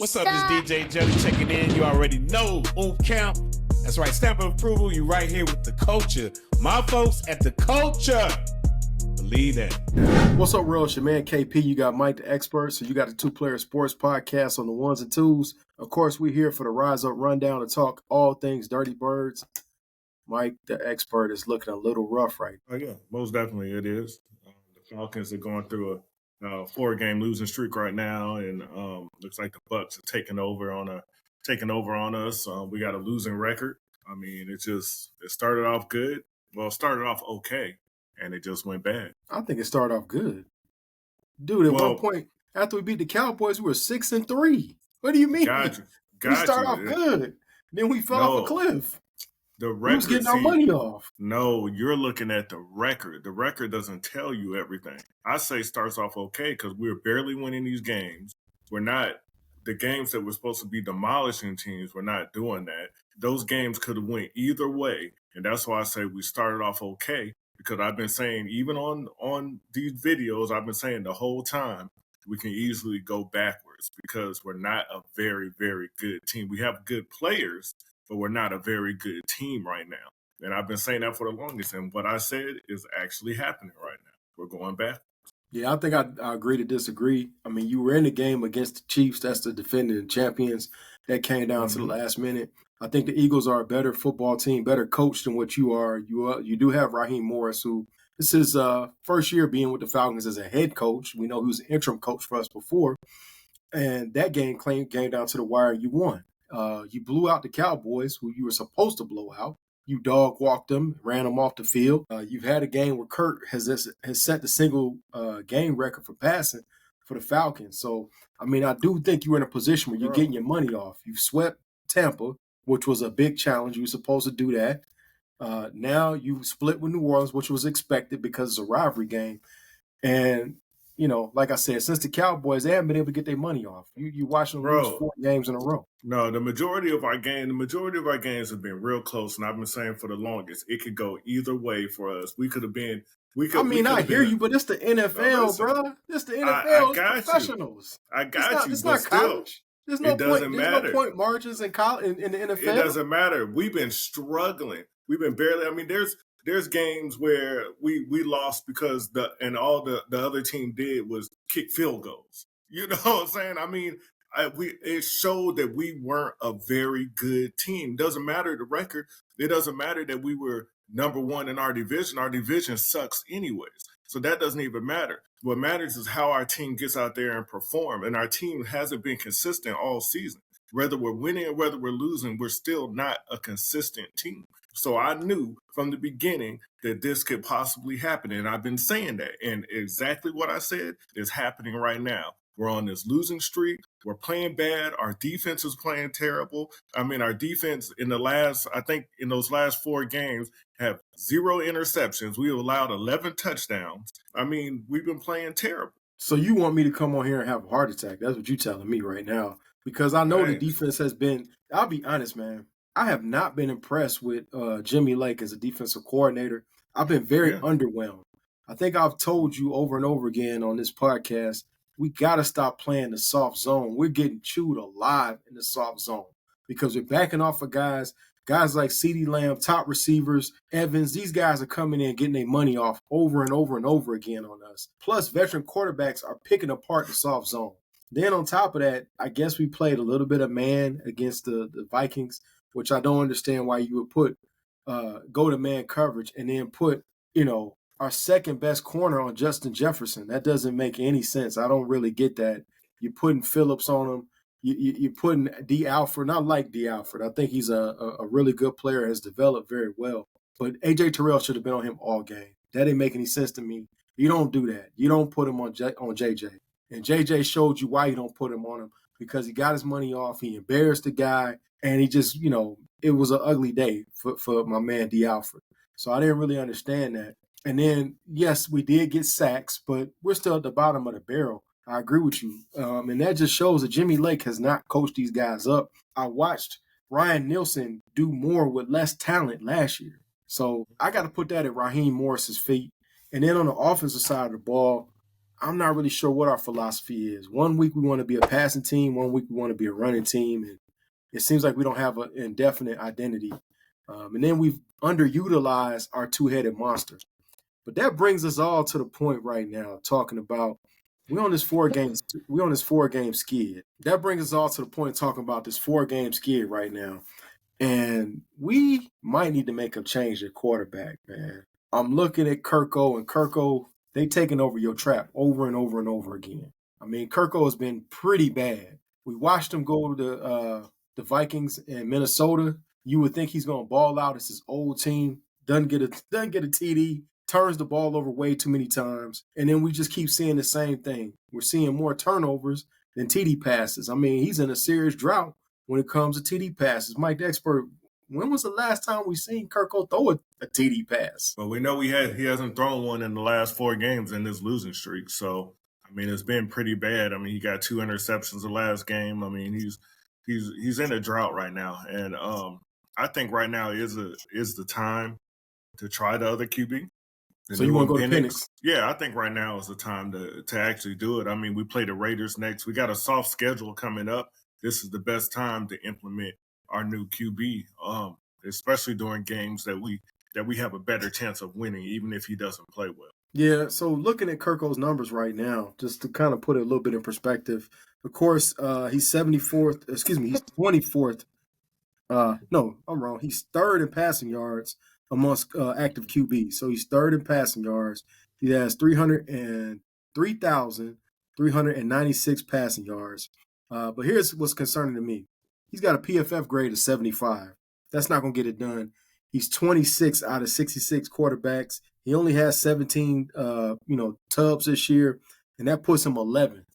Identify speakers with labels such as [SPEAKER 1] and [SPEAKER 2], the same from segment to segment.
[SPEAKER 1] What's up, this DJ Jelly checking in. You already know, Camp. That's right, stamp of approval. You right here with the culture. My folks at the culture. Believe that.
[SPEAKER 2] What's up, real? It's your man KP. You got Mike the Expert. So you got the Two Player Sports Podcast on the ones and twos. Of course, we're here for the Rise Up Rundown to talk all things Dirty Birds. Mike the Expert is looking a little rough right now.
[SPEAKER 3] Oh, yeah, most definitely it is. The Falcons are going through a four-game losing streak right now, and looks like the Bucs are taking over on us. We got a losing record. I mean, it started off good. Well, it started off okay, and it just went bad.
[SPEAKER 2] I think it started off good. Dude, at one point, after we beat the Cowboys, we were 6-3. What do you mean? We started off good. Then we fell off a cliff.
[SPEAKER 3] The record,
[SPEAKER 2] who's getting our money off?
[SPEAKER 3] No, you're looking at the record. The record doesn't tell you everything. I say starts off okay because we're barely winning these games. We're not the games that we're supposed to be demolishing teams. We're not doing that. Those games could have went either way, and that's why I say we started off okay. Because I've been saying, even on these videos, I've been saying the whole time we can easily go backwards because we're not a very, very good team. We have good players, but we're not a very good team right now. And I've been saying that for the longest. And what I said is actually happening right now. We're going back.
[SPEAKER 2] Yeah, I think I agree to disagree. I mean, you were in the game against the Chiefs. That's the defending champions. That came down to the last minute. I think the Eagles are a better football team, better coached than what you are. You do have Raheem Morris, who this is first year being with the Falcons as a head coach. We know he was an interim coach for us before. And that game came down to the wire. You won. You blew out the Cowboys, who you were supposed to blow out. You dog walked them, ran them off the field. You've had a game where Kurt has set the single game record for passing for the Falcons. So, I mean, I do think you're in a position where you're getting your money off. You swept Tampa, which was a big challenge. You were supposed to do that. Now you split with New Orleans, which was expected because it's a rivalry game. And, you know, like I said, since the Cowboys, they haven't been able to get their money off. You watching them lose 4 games in a row.
[SPEAKER 3] No, the majority of our games have been real close, and I've been saying for the longest, it could go either way for us.
[SPEAKER 2] I hear you, but it's the NFL, bro. It's the NFL. It's professionals.
[SPEAKER 3] I got you.
[SPEAKER 2] It's not college. There's no point margins in the NFL.
[SPEAKER 3] It doesn't matter. We've been struggling. We've been barely. I mean, there's games where we lost because all the other team did was kick field goals. You know what I'm saying? I mean, it showed that we weren't a very good team. It doesn't matter the record. It doesn't matter that we were number one in our division. Our division sucks anyways. So that doesn't even matter. What matters is how our team gets out there and perform. And our team hasn't been consistent all season. Whether we're winning or whether we're losing, we're still not a consistent team. So I knew from the beginning that this could possibly happen. And I've been saying that. And exactly what I said is happening right now. We're on this losing streak. We're playing bad. Our defense is playing terrible. I mean, our defense in those last 4 games have 0 interceptions. We allowed 11 touchdowns. I mean, we've been playing terrible.
[SPEAKER 2] So you want me to come on here and have a heart attack? That's what you're telling me right now. Because I know the defense has been, I'll be honest, man. I have not been impressed with Jimmy Lake as a defensive coordinator. I've been very underwhelmed. I think I've told you over and over again on this podcast, we got to stop playing the soft zone. We're getting chewed alive in the soft zone because we're backing off of guys like CeeDee Lamb, top receivers, Evans. These guys are coming in getting their money off over and over and over again on us. Plus, veteran quarterbacks are picking apart the soft zone. Then on top of that, I guess we played a little bit of man against the Vikings, which I don't understand why you would put go-to-man coverage and then put, our second best corner on Justin Jefferson. That doesn't make any sense. I don't really get that. You're putting Phillips on him. You're putting D. Alford. Not like D. Alford. I think he's a really good player, has developed very well. But A.J. Terrell should have been on him all game. That didn't make any sense to me. You don't do that. You don't put him on J.J. And J.J. showed you why you don't put him on him, because he got his money off. He embarrassed the guy. And he just, it was an ugly day for my man D. Alford. So I didn't really understand that. And then, yes, we did get sacks, but we're still at the bottom of the barrel. I agree with you. And that just shows that Jimmy Lake has not coached these guys up. I watched Ryan Nielsen do more with less talent last year. So I got to put that at Raheem Morris's feet. And then on the offensive side of the ball, I'm not really sure what our philosophy is. One week we want to be a passing team, one week we want to be a running team, and it seems like we don't have an indefinite identity. And then we've underutilized our two-headed monster. But that brings us all to the point right now, talking about we're on this four game skid. That brings us all to the point talking about this 4-game skid right now. And we might need to make a change at quarterback, man. I'm looking at Kirko, and Kirko, they taking over your trap over and over and over again. I mean, Kirko has been pretty bad. We watched him go to the Vikings in Minnesota. You would think he's going to ball out. It's his old team. Doesn't get a TD. Turns the ball over way too many times. And then we just keep seeing the same thing. We're seeing more turnovers than TD passes. I mean, he's in a serious drought when it comes to TD passes. Mike the expert, when was the last time we seen Kirko throw a TD pass?
[SPEAKER 3] Well, we know he hasn't thrown one in the last 4 games in this losing streak. So, I mean, it's been pretty bad. I mean, he got 2 interceptions the last game. I mean, he's in a drought right now. And I think right now is the time to try the other QB.
[SPEAKER 2] So you want to go to Penix?
[SPEAKER 3] Yeah, I think right now is the time to actually do it. I mean, we play the Raiders next. We got a soft schedule coming up. This is the best time to implement our new QB, especially during games that we have a better chance of winning, even if he doesn't play well.
[SPEAKER 2] Yeah, so looking at Kirko's numbers right now, just to kind of put it a little bit in perspective, of course, he's 74th. Excuse me, he's 24th. No, I'm wrong. He's 3rd in passing yards amongst active QBs. So he's 3rd in passing yards. He has 396 passing yards. But here's what's concerning to me. He's got a PFF grade of 75. That's not going to get it done. He's 26 out of 66 quarterbacks. He only has 17, tubs this year, and that puts him 11th.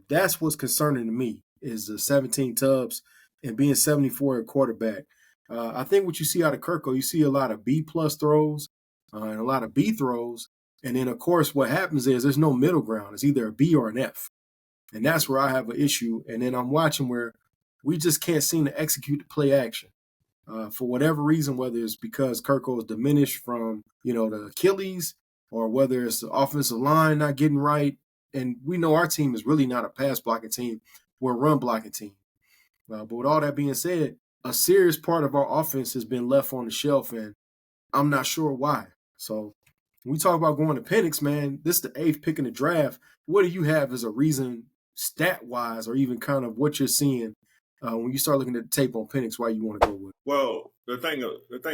[SPEAKER 2] That's what's concerning to me is the 17 tubs and being 74 at quarterback. I think what you see out of Kirko, you see a lot of B-plus throws and a lot of B throws. And then, of course, what happens is there's no middle ground. It's either a B or an F. And that's where I have an issue. And then I'm watching where we just can't seem to execute the play action. For whatever reason, whether it's because Kirko is diminished from, the Achilles or whether it's the offensive line not getting right. And we know our team is really not a pass blocking team. We're a run blocking team. But with all that being said, a serious part of our offense has been left on the shelf, and I'm not sure why. So when we talk about going to Penix, man, this is the 8th pick in the draft. What do you have as a reason, stat-wise, or even kind of what you're seeing when you start looking at the tape on Penix, why you want to go with it?
[SPEAKER 3] Well, the thing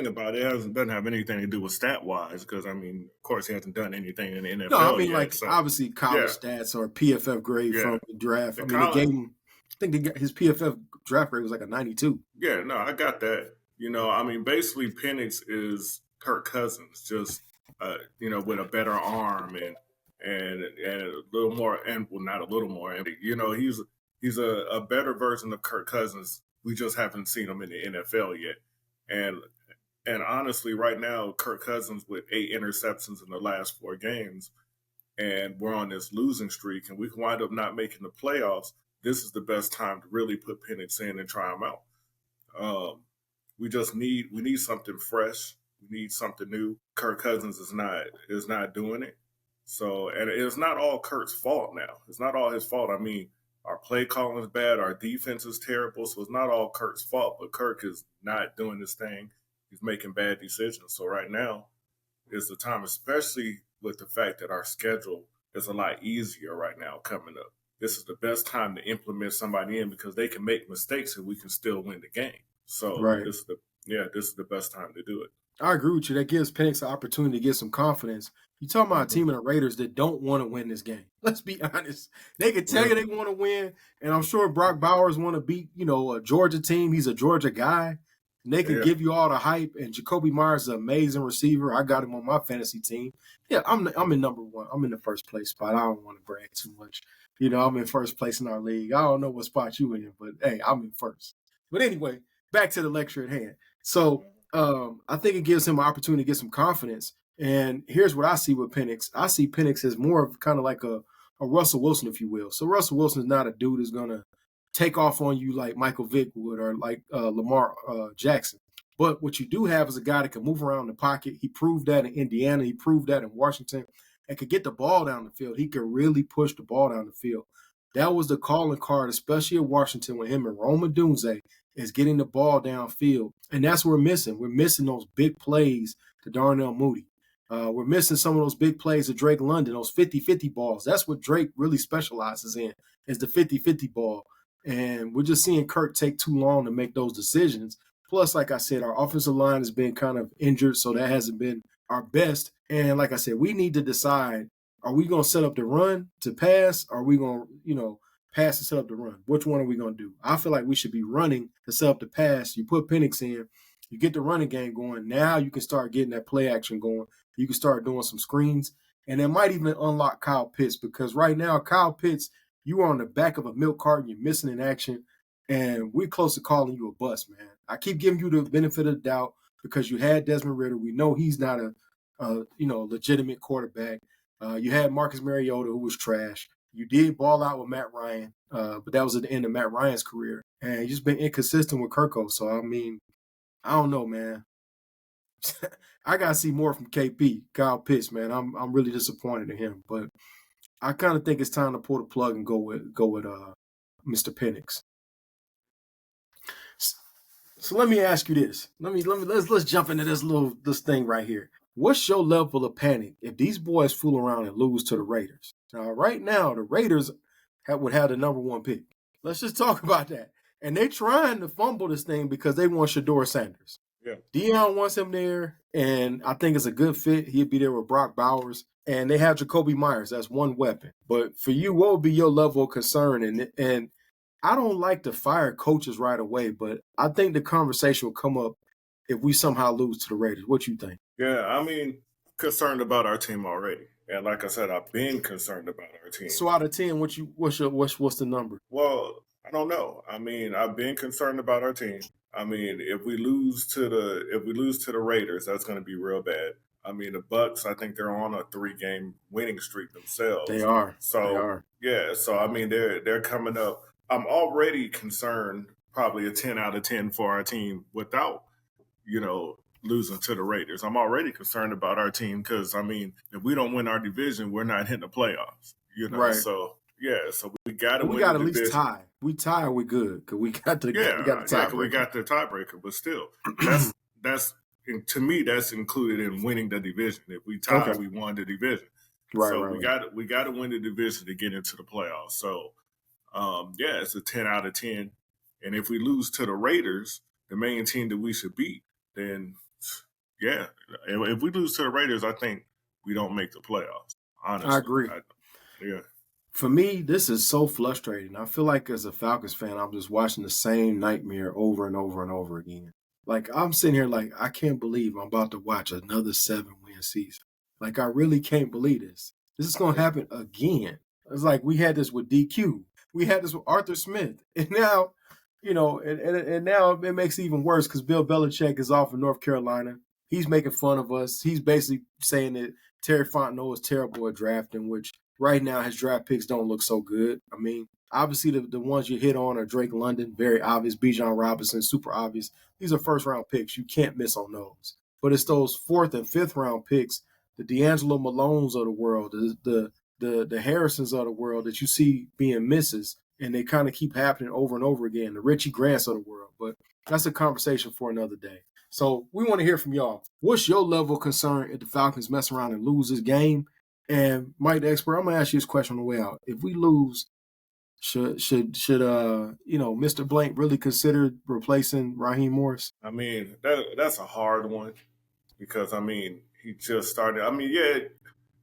[SPEAKER 3] about it doesn't have anything to do with stat-wise because, I mean, of course, he hasn't done anything in the NFL.
[SPEAKER 2] No, I mean,
[SPEAKER 3] yet,
[SPEAKER 2] obviously college stats or PFF grade from the draft. They gave him, I think his PFF draft grade was like a 92.
[SPEAKER 3] Yeah, no, I got that. I mean, basically, Penix is Kirk Cousins, just with a better arm and a little more, and well, not a little more. And he's a better version of Kirk Cousins. We just haven't seen him in the NFL yet. And honestly, right now, Kirk Cousins with 8 interceptions in the last 4 games, and we're on this losing streak, and we can wind up not making the playoffs. This is the best time to really put Penix in and try him out. We need something fresh. We need something new. Kirk Cousins is not doing it. So, and it's not all Kirk's fault now. It's not all his fault. I mean, our play calling is bad. Our defense is terrible. So it's not all Kirk's fault, but Kirk is not doing this thing. He's making bad decisions. So right now is the time, especially with the fact that our schedule is a lot easier right now coming up. This is the best time to implement somebody in because they can make mistakes and we can still win the game. So This is the best time to do it.
[SPEAKER 2] I agree with you. That gives Penix an opportunity to get some confidence. You're talking about a team of the Raiders that don't want to win this game. Let's be honest. They can tell you they want to win, and I'm sure Brock Bowers want to beat, a Georgia team. He's a Georgia guy, and they can give you all the hype. And Jacoby Myers is an amazing receiver. I got him on my fantasy team. Yeah, I'm in number 1. I'm in the first place spot. I don't want to brag too much. I'm in first place in our league. I don't know what spot you in, but hey, I'm in first. But anyway, back to the lecture at hand. So I think it gives him an opportunity to get some confidence. And here's what I see with Penix. I see Penix as more of kind of like a Russell Wilson, if you will. So Russell Wilson is not a dude who's going to take off on you like Michael Vick would or like Lamar Jackson. But what you do have is a guy that can move around the pocket. He proved that in Indiana. He proved that in Washington. and could get the ball down the field. He could really push the ball down the field. That was the calling card, especially at Washington with him and Rome Odunze, is getting the ball downfield. And that's what we're missing. We're missing those big plays to Darnell Mooney. We're missing some of those big plays to Drake London, those 50-50 balls. That's what Drake really specializes in, is the 50-50 ball. And we're just seeing Kirk take too long to make those decisions. Plus, like I said, our offensive line has been kind of injured, so that hasn't been our best. And like I said, we need to decide, are we going to set up the run to pass? Or are we going to, pass to set up the run? Which one are we going to do? I feel like we should be running to set up the pass. You put Penix in, you get the running game going. Now you can start getting that play action going. You can start doing some screens. And it might even unlock Kyle Pitts, because right now, Kyle Pitts, you are on the back of a milk carton. You're missing in action. And we're close to calling you a bust, man. I keep giving you the benefit of the doubt because you had Desmond Ridder. We know he's not a legitimate quarterback. You had Marcus Mariota, who was trash. You did ball out with Matt Ryan, but that was at the end of Matt Ryan's career. And you've just been inconsistent with Kirko. So, I mean, I don't know, man. I got to see more from KP, Kyle Pitts, man. I'm really disappointed in him. But I kind of think it's time to pull the plug and go with Mr. Penix. So let me ask you this. Let's jump into this thing right here. What's your level of panic if these boys fool around and lose to the Raiders? Now, right now, the Raiders would have the number 1 pick. Let's just talk about that. And they're trying to fumble this thing because they want Shedeur Sanders.
[SPEAKER 3] Yeah.
[SPEAKER 2] Deion wants him there, and I think it's a good fit. He'd be there with Brock Bowers. And they have Jacoby Myers. That's one weapon. But for you, what would be your level of concern? And I don't like to fire coaches right away, but I think the conversation will come up if we somehow lose to the Raiders. What you think?
[SPEAKER 3] Yeah, I mean, concerned about our team already. And like I said, I've been concerned about our team.
[SPEAKER 2] So out of 10, what's the number?
[SPEAKER 3] Well, I don't know. I mean, I've been concerned about our team. I mean, if we lose to the Raiders, that's going to be real bad. I mean, the Bucks, I think they're on a 3-game winning streak themselves.
[SPEAKER 2] They are.
[SPEAKER 3] So
[SPEAKER 2] they are.
[SPEAKER 3] Yeah, so I mean, they're coming up. I'm already concerned, probably a 10 out of 10 for our team without, losing to the Raiders. I'm already concerned about our team because, I mean, if we don't win our division, we're not hitting the playoffs.
[SPEAKER 2] Right.
[SPEAKER 3] So yeah, so we got to win.
[SPEAKER 2] We got to at least tie. We tie, we good because we got the tiebreaker.
[SPEAKER 3] We got the tiebreaker, but still, that's to me that's included in winning the division. If we tie, we won the division.
[SPEAKER 2] Right.
[SPEAKER 3] So
[SPEAKER 2] right.
[SPEAKER 3] we got to win the division to get into the playoffs. So it's a 10 out of 10. And if we lose to the Raiders, the main team that we should beat, then yeah, if we lose to the Raiders, I think we don't make the playoffs. Honestly,
[SPEAKER 2] I agree.
[SPEAKER 3] Yeah.
[SPEAKER 2] For me, this is so frustrating. I feel like as a Falcons fan, I'm just watching the same nightmare over and over and over again. Like, I'm sitting here like, I can't believe I'm about to watch another 7-win season. Like, I really can't believe this. This is going to happen again. It's like we had this with DQ. We had this with Arthur Smith. And now, and now it makes it even worse because Bill Belichick is off in North Carolina. He's making fun of us. He's basically saying that Terry Fontenot is terrible at drafting, which right now his draft picks don't look so good. I mean, obviously the ones you hit on are Drake London, very obvious. Bijan Robinson, super obvious. These are first-round picks. You can't miss on those. But it's those 4th and 5th-round picks, the D'Angelo Malones of the world, the Harrisons of the world that you see being misses, and they kind of keep happening over and over again, the Richie Grants of the world. But that's a conversation for another day. So we want to hear from y'all. What's your level of concern if the Falcons mess around and lose this game? And Mike the expert, I'm gonna ask you this question on the way out. If we lose, should Mr. Blank really consider replacing Raheem Morris?
[SPEAKER 3] I mean, that's a hard one because I mean he just started. I mean, yeah,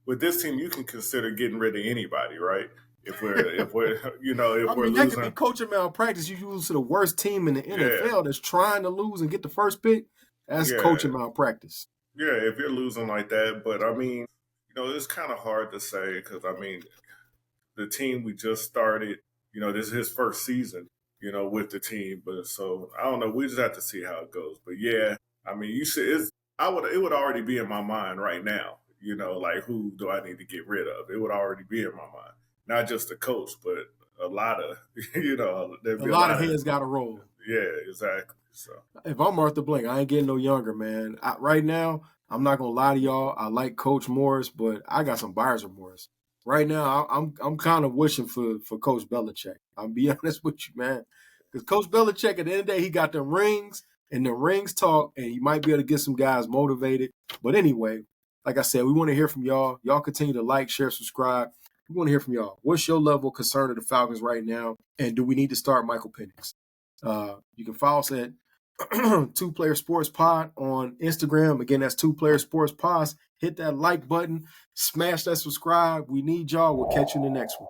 [SPEAKER 3] with this team you can consider getting rid of anybody, right? If we're losing,
[SPEAKER 2] that could be coaching malpractice. You lose to the worst team in the NFL that's trying to lose and get the first pick. That's coaching malpractice.
[SPEAKER 3] Yeah, if you're losing like that, but I mean, it's kind of hard to say because I mean, the team we just started, this is his first season, with the team. But so I don't know. We just have to see how it goes. But yeah, I mean, it would already be in my mind right now. Like who do I need to get rid of? It would already be in my mind. Not just the coach, but a lot of,
[SPEAKER 2] a lot of heads got to roll.
[SPEAKER 3] Yeah, exactly. So
[SPEAKER 2] if I'm Arthur Blank, I ain't getting no younger, man. Right now, I'm not gonna lie to y'all. I like Coach Morris, but I got some buyer's remorse. Right now, I'm kind of wishing for Coach Belichick. I'll be honest with you, man. Because Coach Belichick, at the end of the day, he got them rings, and the rings talk, and he might be able to get some guys motivated. But anyway, like I said, we want to hear from y'all. Y'all continue to like, share, subscribe. We want to hear from y'all. What's your level of concern of the Falcons right now? And do we need to start Michael Penix? You can follow us at Two Player Sports Pod on Instagram. Again, that's Two Player Sports Pod. Hit that like button, smash that subscribe. We need y'all. We'll catch you in the next one.